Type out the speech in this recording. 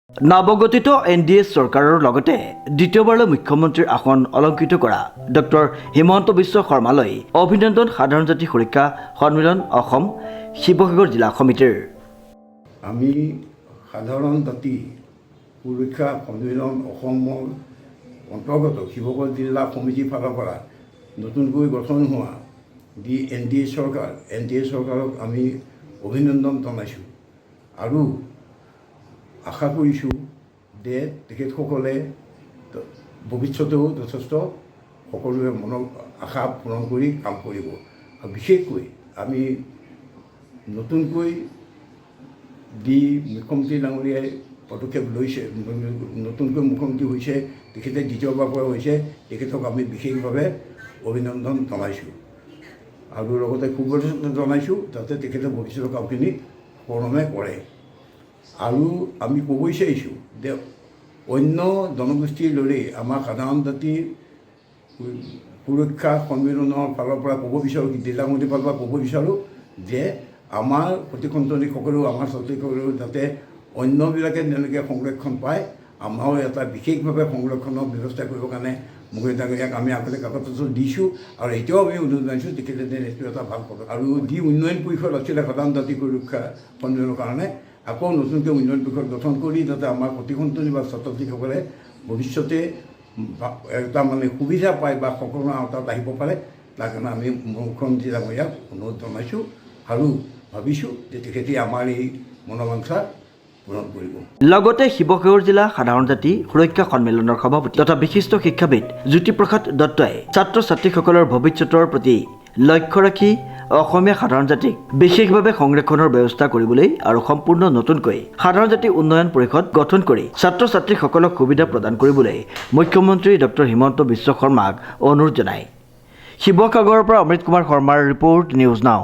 নৱগঠিত NDA চৰকাৰৰ লগতে দ্বিতীয়বাৰলৈ মুখ্যমন্ত্ৰীৰ আসন অলংকৃত কৰা ডক্টৰ হিমন্ত বিশ্ব শৰ্মালৈ অভিনন্দন সাধাৰণ জাতি সুৰক্ষা সন্মিলন অসম শিৱসাগৰ জিলা সমিতিৰ। আমি সাধাৰণ জাতি সুৰক্ষা সন্মিলন অসমৰ অন্তৰ্গত শিৱসাগৰ জিলা সমিতিৰ ফালৰ পৰা নতুনকৈ গঠন হোৱা NDA চৰকাৰক আমি অভিনন্দন জনাইছোঁ আৰু আশা কৰিছোঁ যে তেখেতসকলে ভৱিষ্যতেও যথেষ্ট সকলোৰে মনৰ আশা পূৰণ কৰি কাম কৰিব। আৰু বিশেষকৈ আমি নতুনকৈ মুখ্যমন্ত্ৰী ডাঙৰীয়াই পদক্ষেপ লৈছে, নতুনকৈ মুখ্যমন্ত্ৰী হৈছে, তেখেতে দ্বিতীয়বাৰ পৰা হৈছে, তেখেতক আমি বিশেষভাৱে অভিনন্দন জনাইছোঁ আৰু লগতে শুভেচ্ছা জনাইছোঁ যাতে তেখেতে ভৱিষ্যতৰ কামখিনি সুকলমে কৰে। আৰু আমি ক'ব বিচাৰিছোঁ যে অন্য জনগোষ্ঠীৰ দৰেই আমাৰ সাধাৰণ জাতিৰ সুৰক্ষা সন্মিলনৰ ফালৰ পৰা ক'ব বিচাৰোঁ, জিলা সমিতিৰ ফালৰ পৰা ক'ব বিচাৰোঁ যে আমাৰ প্ৰতিসন্তানীসকলেও আমাৰ ছাত্ৰীসকলেও যাতে অন্যবিলাকে যেনেকৈ সংৰক্ষণ পায়, আমাৰো এটা বিশেষভাৱে সংৰক্ষণৰ ব্যৱস্থা কৰিবৰ কাৰণে মুখ্যমন্ত্ৰী ডাঙৰীয়াক আমি আগতে কাগজ দিছোঁ আৰু এতিয়াও আমি অনুৰোধ জনাইছোঁ তেখেতে এইটো এটা ভাল পদক্ষেপ। আৰু যি উন্নয়ন পৰিষদ আছিলে সাধাৰণ জাতি সুৰক্ষা সন্মিলনৰ কাৰণে আকৌ নতুনকৈ উন্নয়ন পৰিষদ গঠন কৰি যাতে আমাৰ প্ৰতিসন্তানী বা ছাত্ৰ ছাত্ৰীসকলে ভৱিষ্যতে এটা সুবিধা পায় বা সকলোৰে আওতাত আহিব পাৰে, তাৰ কাৰণে আমি মুখ্যমন্ত্ৰী ডাঙৰীয়াক অনুৰোধ জনাইছোঁ আৰু ভাবিছোঁ যে তেখেতে আমাৰ এই মনোবাঞ্ছা পূৰণ কৰিব। লগতে শিৱসাগৰ জিলা সাধাৰণ জাতি সুৰক্ষা সন্মিলনৰ সভাপতি তথা বিশিষ্ট শিক্ষাবিদ জ্যোতিপ্ৰসাদ দত্তই ছাত্ৰ ছাত্ৰীসকলৰ ভৱিষ্যতৰ প্ৰতি লক্ষ্য ৰাখি অসমীয়া সাধাৰণ জাতিক বিশেষভাৱে সংৰক্ষণৰ ব্যৱস্থা কৰিবলৈ আৰু সম্পূৰ্ণ নতুনকৈ সাধাৰণ জাতি উন্নয়ন পৰিষদ গঠন কৰি ছাত্ৰ ছাত্ৰীসকলক সুবিধা প্ৰদান কৰিবলৈ মুখ্যমন্ত্ৰী ডক্টৰ হিমন্ত বিশ্ব শৰ্মাক অনুৰোধ জনায়। শিৱসাগৰৰ পৰা অমৃত কুমাৰ শৰ্মাৰ ৰিপৰ্ট, নিউজ নাও।